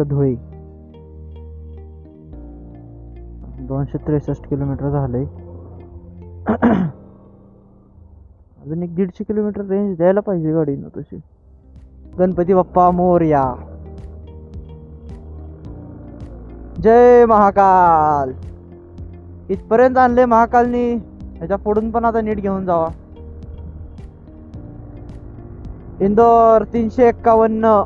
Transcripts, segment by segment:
Dhule 263 kilometre झालंय. अजून एक 150 किलोमीटर रेंज द्यायला पाहिजे गाडीनं तशी. गणपती बाप्पा मोरया. जय महाकाल. इथपर्यंत आणले महाकालनी, ह्याच्या पुढून पण आता नीट घेऊन जावा. इंदोर 351.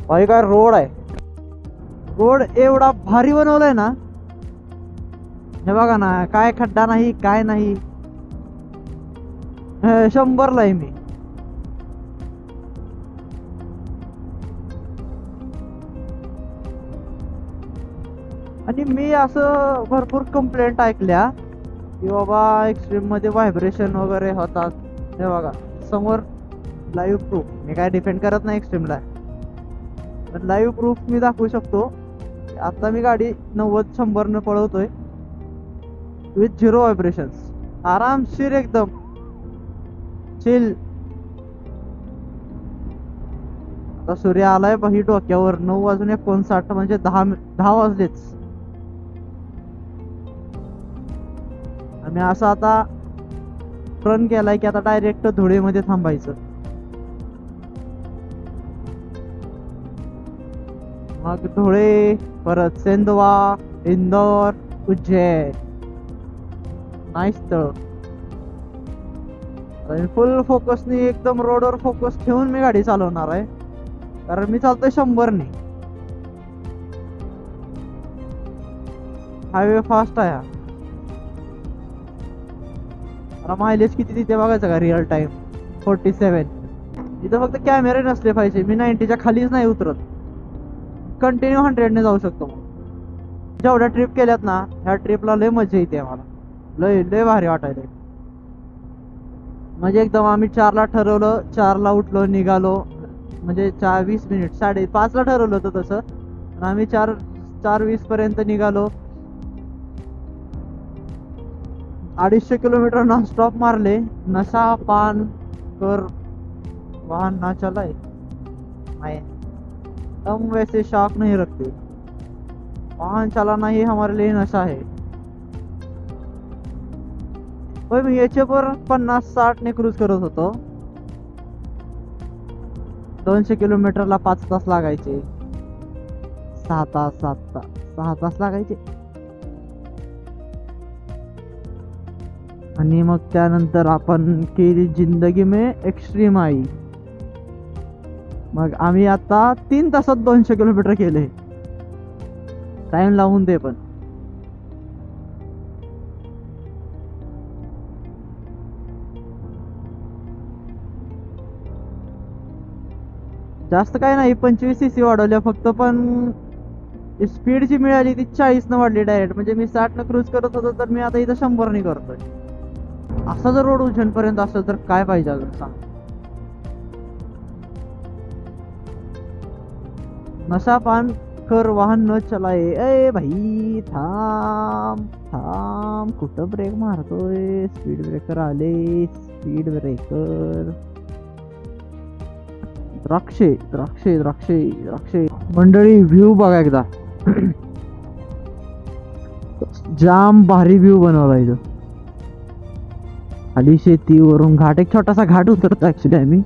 भाई काय रोड आहे. रोड एवढा भारी बनवलाय ना, हे बघा ना, काय खड्डा नाही काय नाही. 100ला आहे मी. आणि मी असं भरपूर कंप्लेंट ऐकल्या की बाबा एक्स्ट्रीम मध्ये व्हायब्रेशन वगैरे होतात. हे बघा समोर लाईव्ह प्रूफ. मी काय डिफेंड करत नाही एक्स्ट्रीमला, पण लाईव्ह प्रूफ मी दाखवू शकतो. आता मी गाडी 90-100 न पळवतोय विथ 0 व्हायब्रेशन्स. आरामशीर एकदम चिल. आता सूर्य आलाय बाही डोक्यावर. 9:59 म्हणजे 10 वाजलेच. आणि असं आता टर्न केलाय की आता डायरेक्ट धुळेमध्ये थांबायचं. मग धुळे, परत सेंदवा, इंदोर, उज्जैन. नाईस स्थळ. फुल फोकसनी एकदम रोडवर फोकस ठेवून मी गाडी चालवणार आहे, कारण मी चालतोय 100 ने. हायवे फास्ट आहे. मायलेज किती तिथे बघायचं का रिअल टाइम 47. इथं फक्त कॅमेरे नसले पाहिजे. मी 90च्या खालीच नाही उतरत. कंटिन्यू 100 ने जाऊ शकतो. जेवढ्या ट्रिप केल्यात ना, ह्या ट्रिपला लय मजा येते मला. लय लय भारी वाटायला. म्हणजे एकदम आम्ही 4ला ठरवलं, 4ला उठलो, निघालो. म्हणजे 20 मिनिट 5:30ला ठरवलं होतं तसं, आणि आम्ही 4:20 पर्यंत निघालो. 250 किलोमीटर नॉन स्टॉप मारले. नशा पान कर वाहन ना चलाए, हम वैसे शौक नहीं रखते. वाहन चलाना ही हमारे लिए नशा है. मी याच्यावर 50-60 ने क्रूज करत होतो. 200 किलोमीटरला 5 तास लागायचे. 6 तास लागायचे. आणि मग त्यानंतर आपण केली जिंदगी में एक्स्ट्रीम आई. मग आम्ही आता 3 तासात 200 किलोमीटर केले. टाइम लावून दे. पण जास्त काय नाही, 25 cc वाढवल्या फक्त. पण स्पीड जी मिळाली ती 40 न वाढली डायरेक्ट. म्हणजे मी 60 न क्रूज करत होतो, तर मी आता इथं 100 ने करतोय. असा जर रोड उज्जैन पर्यंत असेल तर काय पाहिजे अजून सांग. नशा पान कर वाहन न चलाए. ए भाई थांब थांब, कुठं ब्रेक मारतोय. स्पीड ब्रेकर आले. Speed breaker. द्राक्षे द्राक्षे द्राक्षे द्राक्षे. मंडळी व्ह्यू बघा एकदा. जाम भारी व्ह्यू बनवला इथं. खाली शेतीवरून घाट, एक छोटासा घाट उतरतो ऍक्च्युली आम्ही.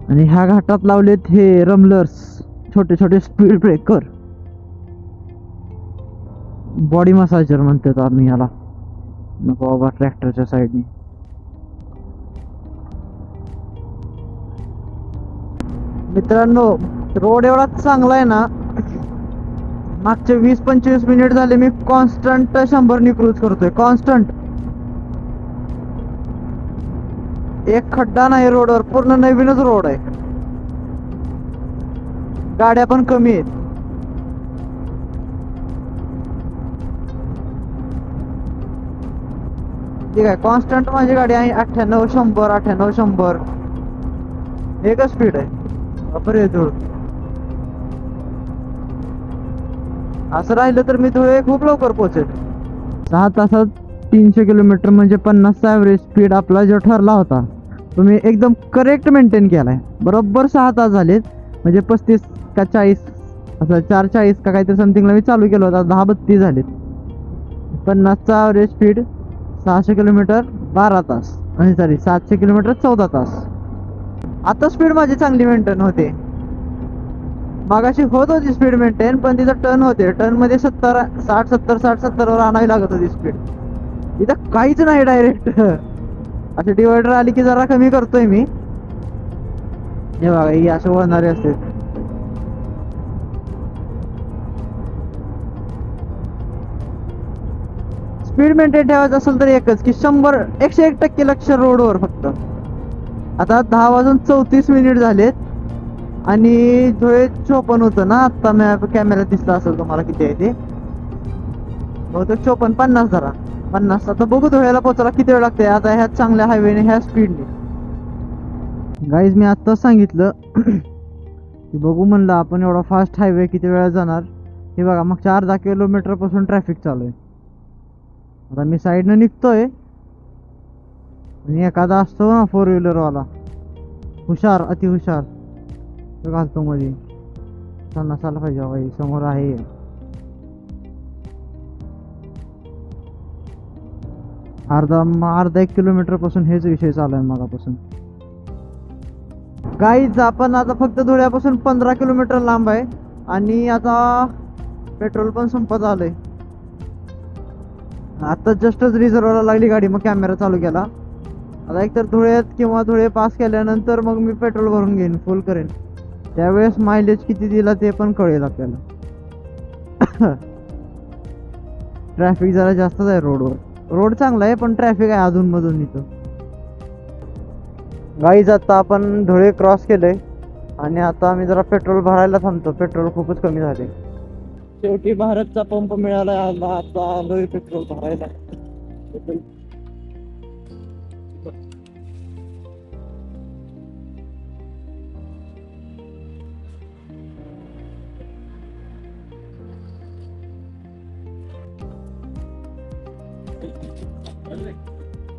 आणि ह्या घाटात लावलेत हे रमलर्स, छोटे छोटे स्पीड ब्रेकर. बॉडी मसाजर म्हणतात आम्ही याला. नको बाबा, ट्रॅक्टरच्या साईडने. मित्रांनो, रोड एवढा चांगला आहे ना, मागचे 20-25 मिनिट झाले मी कॉन्स्टंट 100 ने क्रूज करतोय. कॉन्स्टंट. एक खड्डा नाही रोडवर. पूर्ण नवीनच रोड आहे. गाड्या पण कमी आहेत. ठीक आहे. कॉन्स्टंट माझी गाडी आहे 98-100. एकच स्पीड आहे. बापरे धूळ. असं राहिलं तर मी धुळे खूप लवकर पोहोचेल. 6 तासात 300 किलोमीटर म्हणजे 50चा ॲव्हरेज स्पीड आपला जो ठरला होता तुम्ही एकदम करेक्ट मेंटेन केलाय. बरोबर 6 तास झालेत, म्हणजे 35 का 40 असं 4:40 का काहीतरी समथिंगला मी चालू केलं होतं. 10:32 झालेत. 50चा ॲव्हरेज स्पीड, 600 किलोमीटर 12 तास, आणि सॉरी 700 किलोमीटर 14 तास. आता स्पीड माझी चांगली मेंटेन होते. मागाशी होत होती स्पीड मेंटेन, पण तिथं टर्न होते, टर्न मध्ये 60 70 वर आणावी लागत होती स्पीड. इथं काहीच नाही, डायरेक्ट असे डिवायडर आली की जरा कमी करतोय मी. हे बघा, ही असे वळणारे असते. स्पीड मेंटेन ठेवायचं असेल तर एकच की 101% लक्ष रोडवर फक्त. आता 10:34 झालेत आणि धुळे 54 होतं ना आता. मॅप कॅमेरा दिसला असेल तुम्हाला किती आहे ते, बहुतेक 54 50 धरा 50. आता बघू धुळ्याला पोहोचायला किती वेळ लागते आता ह्या चांगल्या हायवेने, ह्या स्पीडने. गाईज मी आत्ताच सांगितलं की बघू म्हणलं आपण एवढा फास्ट हायवे किती वेळा जाणार. हे बघा, मागच्या अर्धा किलोमीटर पासून ट्रॅफिक चालू आहे. आता मी साईडनं निघतोय आणि एखादा असतो ना 4 व्हीलरवाला हुशार, अति हुशार, तो घालतो मध्ये. नसायला पाहिजे बाई, समोर आहे. अर्धा 1 किलोमीटर पासून हेच विषय चालू आहे मगापासून. गाईज आपण आता फक्त धुळ्यापासून 15 किलोमीटर लांब आहे आणि आता पेट्रोल पण संपत आलंय. आता जस्टच रिझर्वला लागली गाडी, मग कॅमेरा चालू केला. आता एकतर धुळ्यात किंवा धुळे पास केल्यानंतर मग मी पेट्रोल भरून घेईन, फुल करेन. त्यावेळेस मायलेज किती दिला ते पण कळेल आपल्याला. ट्रॅफिक जरा जास्तच आहे रोडवर. रोड चांगला आहे पण ट्रॅफिक आहे अधूनमधून इथं. गाईज आता आपण धुळे क्रॉस केलंय आणि आता आम्ही जरा पेट्रोल भरायला थांबतो. पेट्रोल खूपच कमी झाले. शेवटी भारतचा पंप मिळाला. आता आलोय पेट्रोल भरायला.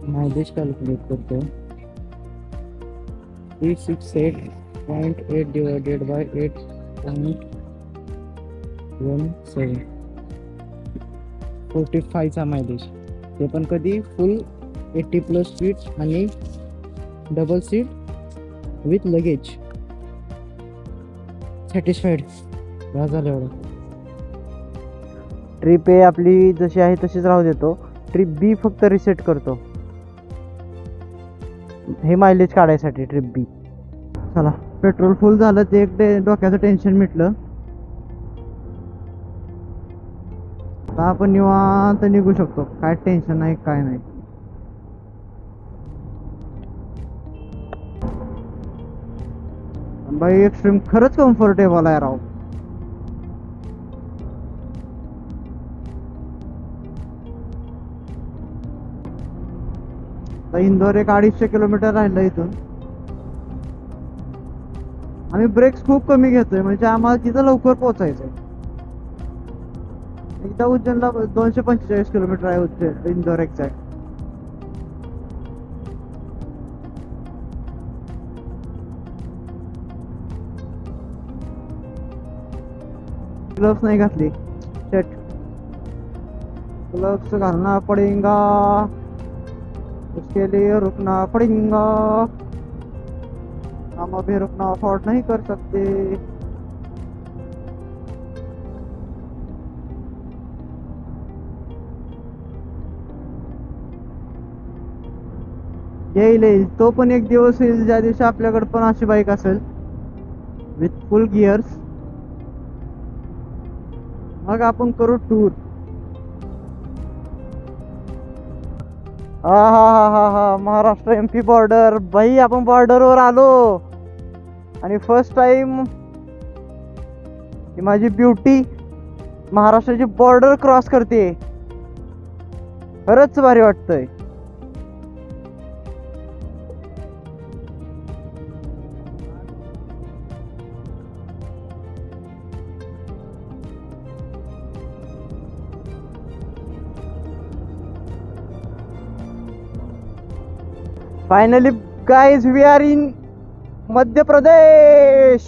मायलेज कॅल्क्युलेट करतो. 368.8 डिवायडेड बाय 8.17 45चा मायलेज. ते पण कधी फुल 80+ स्पीड आणि double seat with luggage. Satisfied झालं एवढं. ट्रिप ए आपली जशी आहे तशीच राहू देतो. ट्रिप बी फक्त रिसेट करतो हे मायलेज काढायसाठी. ट्रिप बी. चला, पेट्रोल फुल झालं ते एक डोक्याचं टेन्शन मिटलं. आता आपण निवांत निघू शकतो, काय टेन्शन नाही काय नाही. बाई एक्स्ट्रीम खरंच कम्फर्टेबल आहे राव. इंदोर एक 250 किलोमीटर राहिलं इथून. आम्ही ब्रेक्स खूप कमी घेतोय म्हणजे आम्हाला तिथं लवकर पोहोचायचंय. एकदा उज्जैनला 245 किलोमीटर आहे उज्जैन इंदोर एक्झॅक्ट. ग्लव्स नाही घातली. शेट, ग्लव्स घालना पडेगा, उसके लिए रुकना पड़ेगा. हम अभी रुकना अफोर्ड नहीं कर सकते. येईल तो पण एक दिवस येईल ज्या दिवशी आपल्याकडे पण अशी बाईक असेल विथ फुल गिअर्स. मग आपण करू टूर. हा हा हा हा हा, महाराष्ट्र MP बॉर्डर. बाई आपण बॉर्डरवर आलो आणि फर्स्ट टाइम माझी ब्युटी महाराष्ट्राची बॉर्डर क्रॉस करते. खरंच भारी वाटतंय. Finally guys we are in Madhya Pradesh.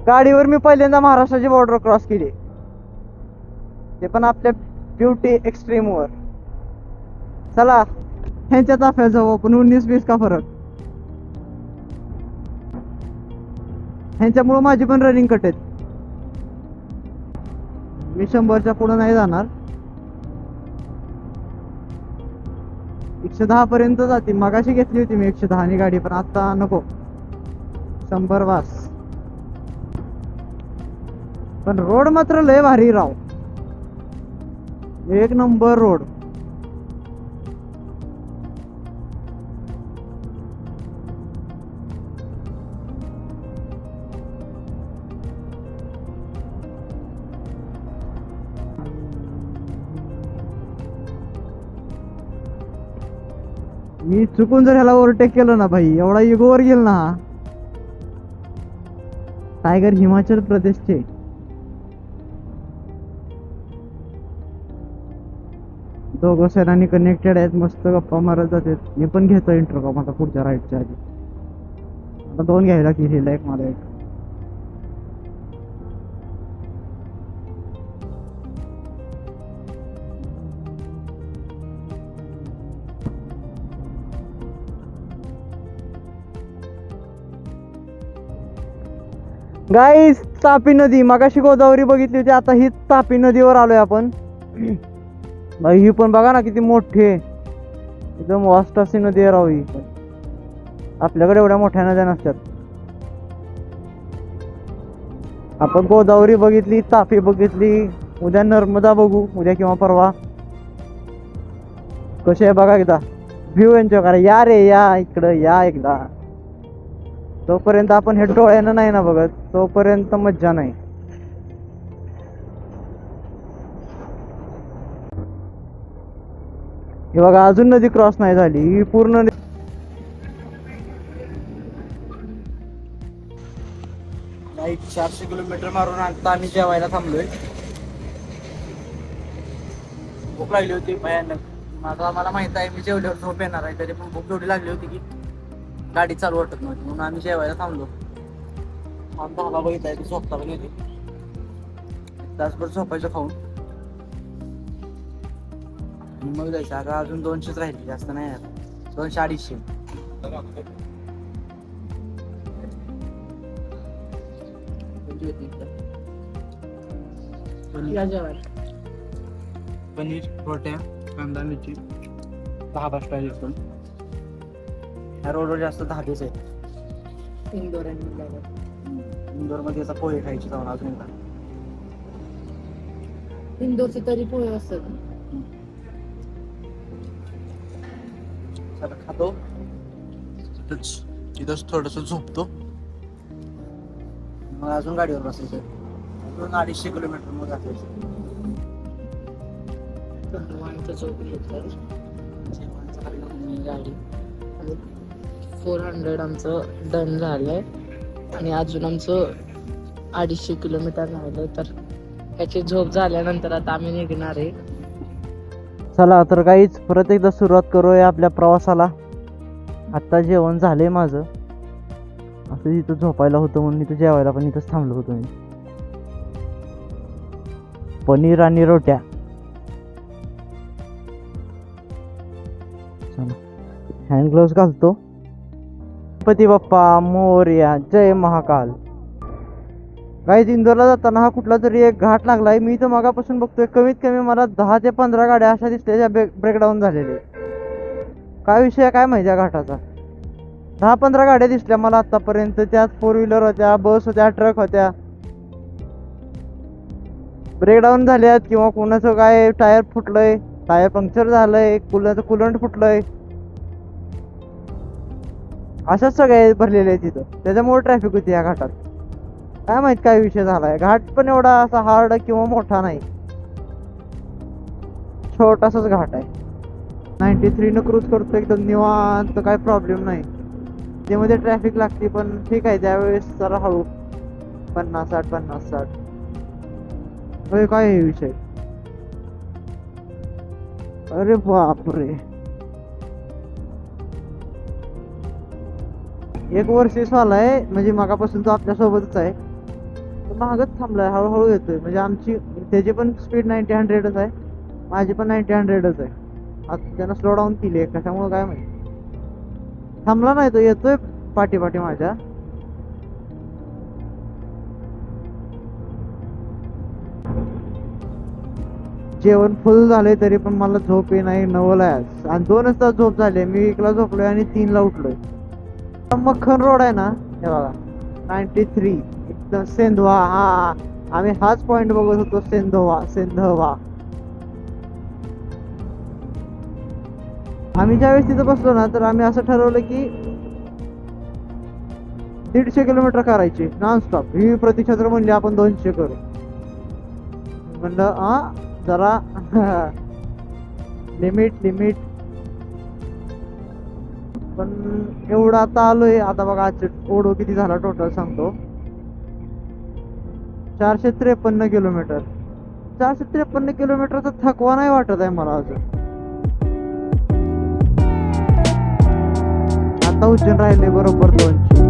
गाडीवर मी पहिल्यांदा महाराष्ट्राची बॉर्डर क्रॉस केली, ते पण आपल्या ब्युटी एक्स्ट्रीम वर. चला ह्यांच्या ताफ्यात जाऊ आपण. 19-20 का फरक. ह्यांच्यामुळे माझी पण रनिंग कट आहेत. मी 100च्या पुढे नाही जाणार. 110 पर्यंत जाते. मगाशी घेतली होती मी 110 आणि गाडी, पण आता नको. 100 वास. पण रोड मात्र लय भारी राव. एक नंबर रोड. मी चुकून जर ह्याला ओव्हरटेक केलं ना भाई, एवढा इगोवर गेल ना. टायगर हिमाचल प्रदेशचे. दोघं सरांनी कनेक्टेड आहेत, मस्त गप्पा मारत जातात. मी पण घेतो इंटरकॉम आता पुढच्या राईडच्या आधी. आता 2 घ्यायला लागतील, हिला एक मला एक. गाईस तापी नदी, मगाशी गोदावरी बघितली होती, आता ही तापी नदीवर आलोय आपण. ही पण बघा ना किती मोठी आहे. एकदम वास्ट अशी नदी आहे राव ही. आपल्याकडे एवढ्या मोठ्या नद्या नसतात. आपण गोदावरी बघितली, तापी बघितली, उद्या नर्मदा बघू, उद्या किंवा परवा. कसे आहे बघा एकदा व्ह्यू एन्जॉय करा. या रे या इकडं या एकदा. तोपर्यंत आपण हे डोळ्यानं नाही ना बघत, तोपर्यंत मज्जा नाही. हे बघा अजून नदी क्रॉस नाही झाली. ही पूर्ण लाईक 400 किलोमीटर मारून आता आम्ही जेवायला थांबलोय. भूक लागली होती भयानक. माझा मला माहित आहे मी जेवल्यावर झोप येणार आहे, तरी पण भूक एवढी लागली होती की गाडी चालू वाटत नव्हती, म्हणून आम्ही जेवायला थांबलो. भावा बघितलाय ती झोपता पण येते. तासभर झोपायचं खाऊन मग जायचं. आता अजून 200च राहिले, जास्त नाही यार. 200-250. पनीर, रोट्या, कांदा, मिरची, 10 स्टाईल पण. ह्या रोडवर जास्त धाबेच आहेत. इंदोर मध्ये याचा पोहे खायची जाऊन अजून एकदा. इंदोरचे तरी पोहे असतात. खातो तिथंच थोडस झोपतो, मग अजून गाडीवर बसायचं. अजून 250 किलोमीटर मग जायचं. गाडी 400 आमचं डन झालंय आणि अजून आमचं 250 किलोमीटर राहिलंय. तर याची झोप झाल्यानंतर आता आम्ही निघणार आहे. चला तर काहीच परत एकदा सुरुवात करूया आपल्या प्रवासाला. आत्ता जेवण झालंय माझं. असं इथं झोपायला होतं म्हणून इथं जेवायला पण इथंच थांबलो होतो मी. पनीर आणि रोट्या. चला हँड ग्लोव्स घालतो. गणपती बाप्पा मोरया, जय महाकाल. काही इंदोरला जाताना हा कुठला तरी एक घाट लागलाय. मी तर मगापासून बघतोय, कमीत कमी मला 10 ते 15 गाड्या अशा दिसल्या ज्या ब्रेकडाऊन झालेले. काय विषय काय माहिती या घाटाचा. 10-15 गाड्या दिसल्या मला आतापर्यंत. त्यात 4 व्हीलर होत्या, बस होत्या, ट्रक होत्या. ब्रेकडाऊन झाल्यात किंवा कोणाचं काय टायर फुटलंय, टायर पंक्चर झालंय, कुलंट फुटलंय. अशाच सगळे भरलेले आहे तिथं. त्याच्यामुळे ट्रॅफिक होती या घाटात. काय माहित काय विषय झालाय. घाट पण एवढा असा हार्ड किंवा मोठा नाही, छोटासाच घाट आहे. 93 न क्रूज करतो एकदम निवांत, काय प्रॉब्लेम नाही. त्यामध्ये ट्रॅफिक लागते पण ठीक आहे, त्यावेळेस जरा हळू 50-60. होय काय हे विषय. अरे बापरे. एक वर्षीस वालाय, म्हणजे मागापासून तो आपल्या सोबतच आहे. तो मागच थांबलाय, हळूहळू येतोय. म्हणजे आमची त्याची पण स्पीड 90-100च आहे, माझी पण 90-100च आहे. आता त्यानं स्लो डाऊन केली आहे, कशामुळे काय माहिती. थांबला नाही तो, येतोय पाठी पाठी माझ्या. जेवण फुल झालंय तरी पण मला झोप ये नाही. 9ला आहे आणि 2च तास झोप झाले. मी 1ला झोपलोय आणि 3ला उठलोय. मक्खन रोड आहे ना, हे बघा 93 एकदम सेंधवा. हा, आम्ही हाच पॉइंट बघत होतो, सेंधवा सेंधवा. आम्ही ज्यावेळेस तिथं बसलो ना, तर आम्ही असं ठरवलं की 150 किलोमीटर करायचे नॉनस्टॉप. ही प्रतिछत्र म्हणली आपण 200 करू. म्हणलं हा जरा लिमिट. पण एवढं आता आलोय. आता बघा आजचे ओढो किती झाला टोटल सांगतो. 453 किलोमीटर. 453 किलोमीटरचा थकवा नाही वाटत आहे मला अजून. आता उज्जैन राहिले बरोबर 200.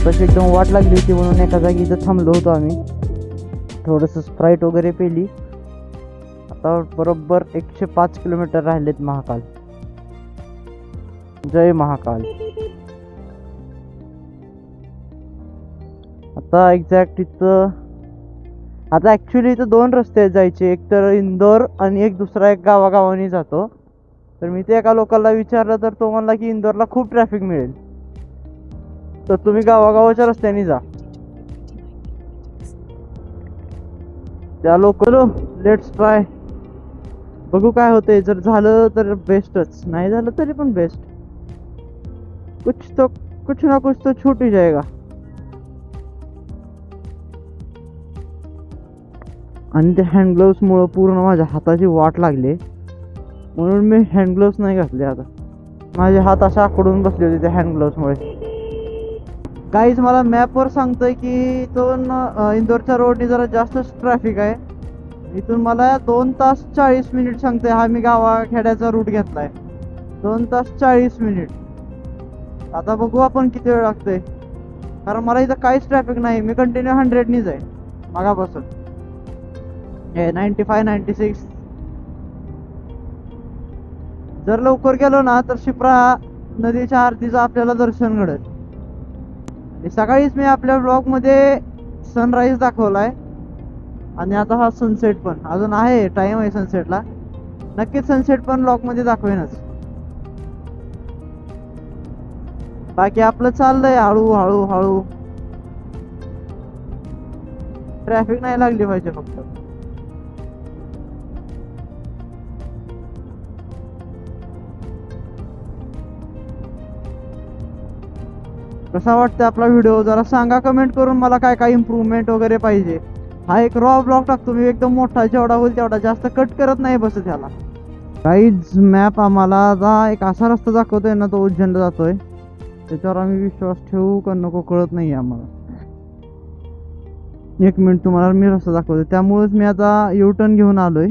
तशी एकदम वाट लागली होती म्हणून एका जागी इथं थांबलो होतो आम्ही. थोडंसं स्प्राईट वगैरे पेली. आता बरोबर 105 किलोमीटर राहिलेत महाकाल. जय महाकाल. आता एक्झॅक्ट इथं, आता ॲक्च्युली इथं 2 रस्ते आहेत जायचे. एक तर इंदोर आणि एक दुसरा एक गावागावानी जातो. तर मी ते एका लोकांना विचारलं तर तो म्हणला की इंदोरला खूप ट्रॅफिक मिळेल, तर तुम्ही गावागावाच्या रस्त्याने जा. त्या लोकल लेट्स ट्राय, बघू काय होते. जर झालं तर बेस्टच, नाही झालं तरी पण बेस्ट. कुछ ना कुछ तो छूट ही जाएगा. आणि त्या हँड ग्लोव्स मुळे पूर्ण माझ्या हाताची वाट लागली, म्हणून मी हँड ग्लोव्स नाही घातले. आता माझे हात अशा आकडून बसले होते त्या हँड ग्लोव्स मुळे. गाईज मला मॅपवर सांगतोय की इथून इंदोरच्या रोडने जरा जास्तच ट्रॅफिक आहे. इथून मला 2 तास 40 मिनिट सांगतोय. हा मी गावाखेड्याचा रूट घेतलाय. 2 तास 40 मिनिट. आता बघू आपण किती वेळ लागतोय, कारण मला इथं काहीच ट्रॅफिक नाही. मी कंटिन्यू 100नीच आहे मागापासून. 95-96. जर लवकर गेलो ना तर शिप्रा नदीच्या आरतीचं आपल्याला दर्शन घडेल. सकाळीच मी आपल्या ब्लॉग मध्ये सनराईज दाखवलाय आणि आता हा सनसेट पण अजून आहे, टाइम आहे सनसेटला. नक्कीच सनसेट पण ब्लॉग मध्ये दाखवेनच. बाकी आपलं चाललंय हळू. ट्रॅफिक नाही लागली पाहिजे फक्त. कसा वाटतं आपला व्हिडिओ जरा सांगा कमेंट करून मला. काय काय इम्प्रूव्हमेंट वगैरे पाहिजे. हा एक रॉ ब्लॉग टाकतो मी, एकदम मोठा, जेवढा होईल तेवढा, जास्त कट करत नाही बसत ह्याला. गाईज मॅप आम्हाला आता एक असा रस्ता दाखवतोय ना, तो उज्जैनला जातोय. त्याच्यावर आम्ही विश्वास ठेवू का नको कळत नाही आम्हाला. एक मिनिट, तुम्हाला मी रस्ता दाखवतो. त्यामुळेच मी आता यू टर्न घेऊन आलोय.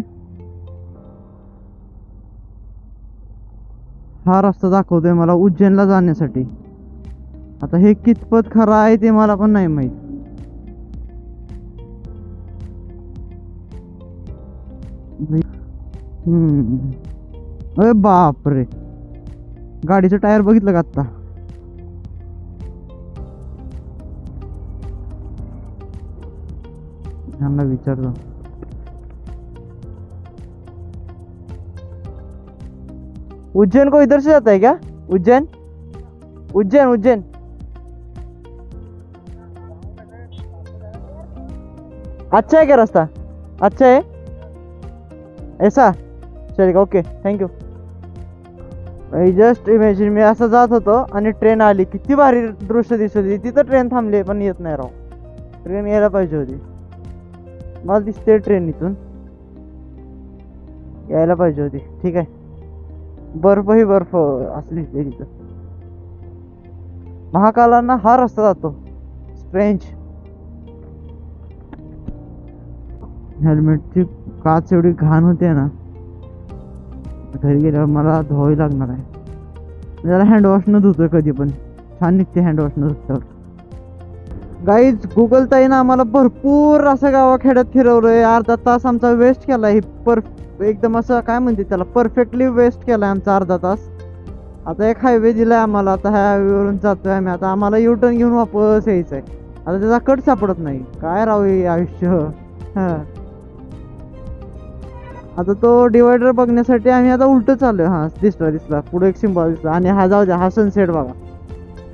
हा रस्ता दाखवतोय मला उज्जैनला जाण्यासाठी. आता हे कितपत खरं आहे ते मला पण नाही माहित. अरे बापरे, गाडीचं टायर बघितलं का आता? ह्यांना विचारतो. उज्जैन को इधर से जाता है क्या? उज्जैन उज्जैन उज्जैन अच्छा है क्या रास्ता? अच्छा है ऐसा? चलेगा, okay, thank you. Just imagine, मी असं जात होतो आणि ट्रेन आली. किती भारी दृश्य दिसत होती. तिथं ट्रेन थांबली पण येत नाही राव. ट्रेन यायला पाहिजे होती. मला दिसते ट्रेन इथून यायला पाहिजे होती. ठीक आहे, बर्फ ही बर्फ असली तिथं. महाकालांना हा रस्ता जातो. स्ट्रेंज. हेल्मेटची काच एवढी घाण होते ना, घरी गेल्यावर मला धुवावी लागणार आहे. त्याला हँडवॉश न धुतोय कधी पण, छान निघते हँडवॉश न धुतल्यावर. गाईज, गुगल ताईनं आम्हाला भरपूर असं गावाखेड्यात फिरवलंय. अर्धा तास आमचा वेस्ट केलाय. एकदम असं काय म्हणते त्याला, परफेक्टली वेस्ट केलाय आमचा अर्धा तास. आता एक हायवे दिलाय आम्हाला. आता ह्या हायवेवरून जातोय आम्ही. आता आम्हाला यू टर्न घेऊन वापस यायचंय. आता त्याचा कट सापडत नाही. काय राहू आयुष्य. हा, आता तो डिवायडर बघण्यासाठी आम्ही आता उलट चाललोय. हा, दिसला पुढे एक सिम्बॉल दिसला. आणि हा जाऊ द्या, हा सनसेट बघा.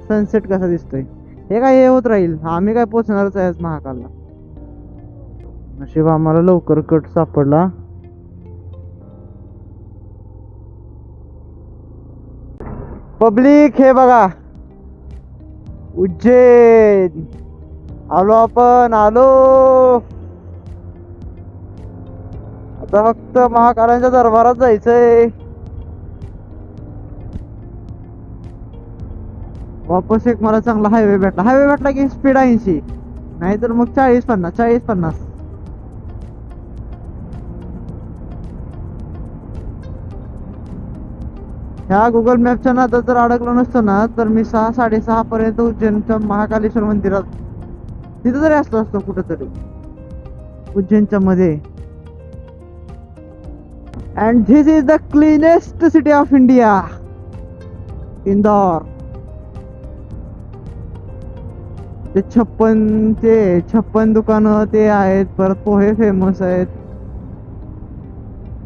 सनसेट कसा दिसतोय. हे काय हे होत राहील. आम्ही काय पोचणारच आहे महाकालला. नशीब आम्हाला लवकर कट सापडला. पब्लिक, हे बघा उज्जैन. आलो आपण, आलो. आता फक्त महाकालांच्या दरबारात जायचंय. वापस एक मला चांगला हायवे भेटला की स्पीड 80, नाहीतर मग 40-50. ह्या गुगल मॅपच्या नादात जर अडकलो नसतो ना, तर मी 6-6:30 पर्यंत उज्जैनच्या महाकालेश्वर मंदिरात तिथं जरी असलो असतो कुठेतरी उज्जैनच्या मध्ये. And this is the cleanest city of India, Indore. ते 56 दुकानं ते आहेत. परत पोहे फेमस आहेत.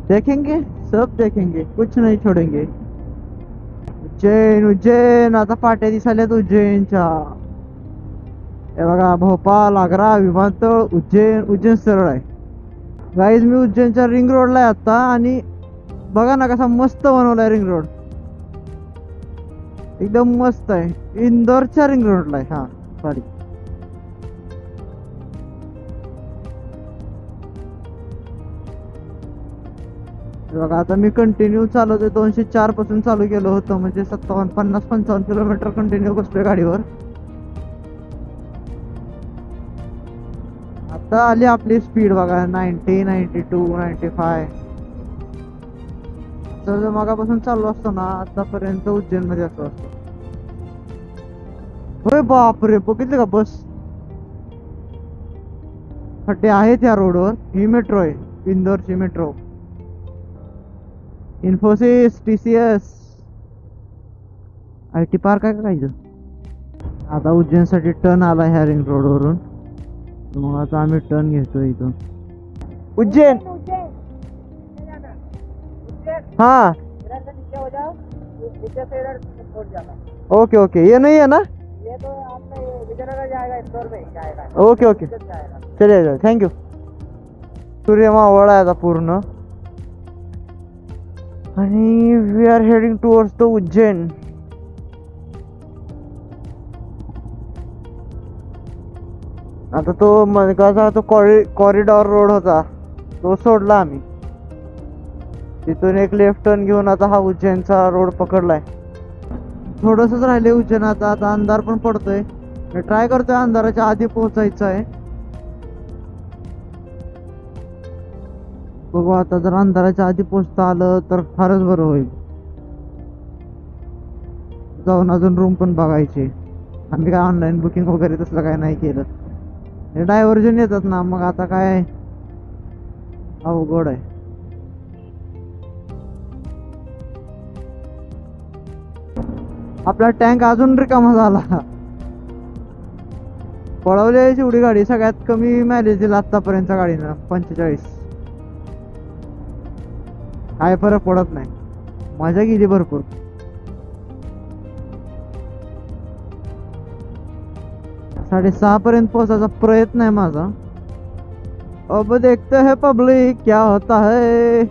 देखेंगे, सब देखेंगे, कुछ नहीं छोडेंगे. उज्जैन. आता पाट्या दिसाल्यात उज्जैनच्या. हे बघा, भोपाळ, आग्रा, विमानतळ, उज्जैन सरळ आहे. गाईज, मी उज्जैनच्या रिंग रोडला आहे आता. आणि बघा ना कसा मस्त बनवलाय रिंग रोड. एकदम मस्त आहे. इंदोरच्या रिंग रोडला आहे. हा, सॉरी. बघा, आता मी कंटिन्यू चालवतोय. 204 पासून चालू केलं होतं. म्हणजे 50-55 किलोमीटर कंटिन्यू बसतोय गाडीवर. आता आली आपली स्पीड बघा, 90, 92, 95. जर मागापासून चालू असतो ना आतापर्यंत उज्जैन मध्ये असं असतो. होय, बापरे, बघितले का बस. खड्डे आहेत या रोडवर. ही मेट्रो आहे, इंदोरची metro. Infosys, TCS, IT park आहे का काय. आता उज्जैन साठी टर्न आला ह्या रिंग रोड वरून. मग आता आम्ही टर्न घेतो इथून. उज्जैन. हाँ, ओके. ये नहीं है ना? ये तो आपका विजयनगर जाएगा, इंदौर में जाएगा. ओके. चलिए, थँक यू. सूर्य मावळ आहे आता पूर्ण. आणि we are heading towards the Ujjain. आता तो मनकाचा तो कॉरिडॉर रोड होता, तो सोडला आम्ही. तिथून एक लेफ्ट टर्न घेऊन आता हा उज्जैनचा रोड पकडलाय. थोडंसंच राहिले उज्जैन. आता अंधार पण पडतोय. मी ट्राय करतोय अंधाराच्या आधी पोहोचायचं आहे. बघू आता, जर अंधाराच्या आधी पोचता आलं तर फारच बरं होईल. जाऊन अजून रूम पण बघायचे. आम्ही काय ऑनलाईन बुकिंग वगैरे तसलं काय नाही केलं. हे डायव्हर्जन येतात ना, मग आता काय अवघड आहे. आपला टँक अजून रिकामा झाला. पळवली एवढी गाडी सगळ्यात कमी मायलेज दिला आतापर्यंतच्या गाडीनं 45. काय फरक पडत नाही, मजा गेली भरपूर. साडेसहा पर्यंत पोहोचायचा प्रयत्न आहे माझा. अब देखते हैं पब्लिक क्या होता है.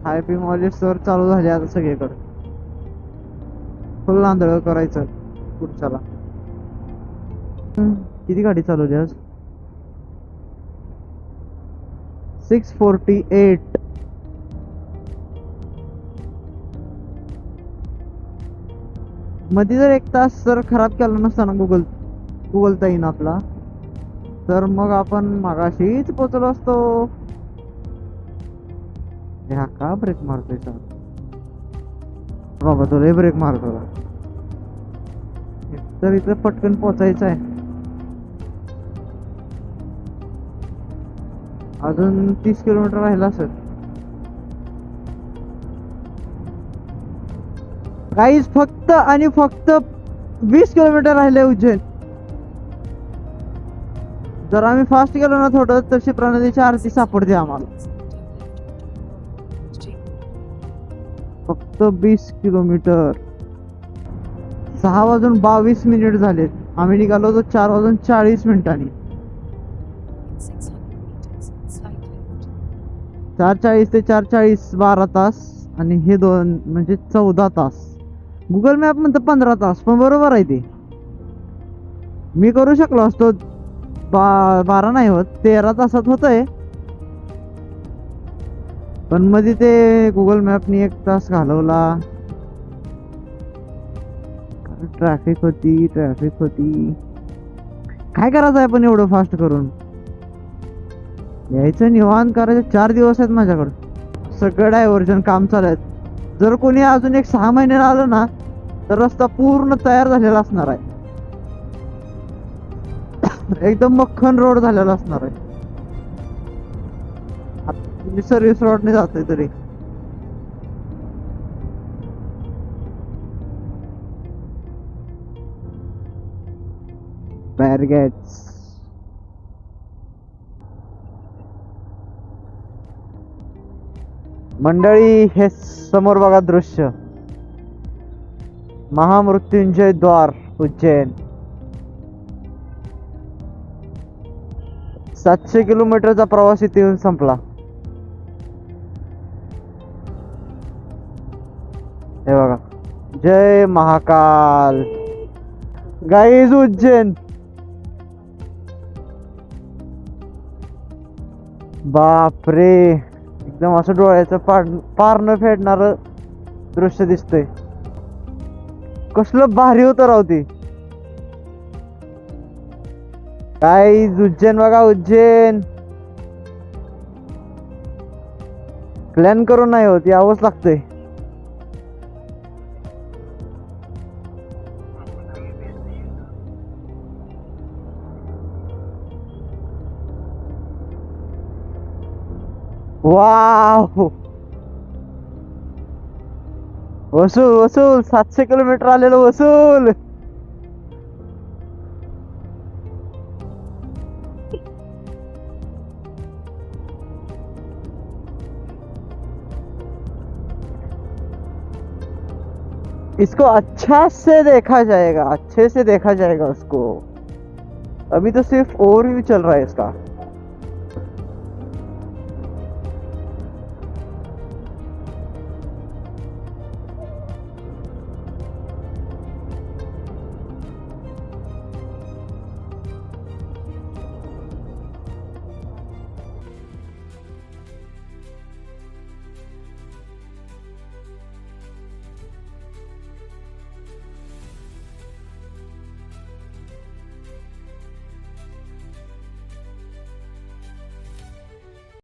हायपिंग वाले सर चालू झाले आता सगळीकडे. फुल आंधळ करायचं पुढच्याला. किती गाडी चालवली आज? 648. मध्ये जर 1 तास जर खराब केला नसता ना गुगल ताईन आपला, तर मग आपण मागाशीच पोचलो असतो. हा का ब्रेक मारतोय सर बाबा, तो लय ब्रेक मारतो. तर इथं पटकन पोचायचं आहे. अजून 30 किलोमीटर राहिला असेल. गाईज फक्त आणि फक्त 20 किलोमीटर राहिले उज्जैन. जर आम्ही फास्ट गेलो ना थोडं, तर शिप्रा नदीची आरती सापडते आम्हाला. फक्त 20 किलोमीटर. 6:22 झालेत. आम्ही निघालो होतो 4:40. 4:40 ते 4:40 12 तास, आणि हे 2 म्हणजे 14 तास. गुगल मॅप म्हणतं 15 तास, पण बरोबर आहे ते. मी करू शकलो असतो 12 नाही होत, 13 तासात होतंय. पण मध्ये ते गुगल मॅपनी 1 तास घालवला. ट्रॅफिक होती. काय करायचं आहे पण एवढं फास्ट करून? यायचं निवांत करायचं. 4 दिवस आहेत माझ्याकडे. सगळं डायव्हर्जन काम चालू आहेत. जर कोणी अजून 6 महिन्यानं आलं ना, तर रस्ता पूर्ण तयार झालेला असणार आहे. एकदम मक्खन रोड झालेला असणार आहे. सर्व्हिस रोडने जातोय तरी. बॅरगेट्स. मंडळी, हे समोर बघा दृश्य. महामृत्युंजय द्वार उज्जैन. 700 किलोमीटरचा प्रवास इथे येऊन संपला. हे बघा, जय महाकाल. गाईज उज्जैन. बापरे, एकदम असं डोळ्याचं पार न फेडणार दृश्य दिसतंय. कसलं भारी होतं राव ते. गाईज उज्जैन बघा, उज्जैन. प्लॅन करून नाही होत, यावंच लागतंय. वाव, वसूल 700 किलोमीटर आलेलं वसूल. इसको अच्छे से देखा जाएगा उसको. अभी तो सिर्फ ओवरव्यू चल रहा है इसका.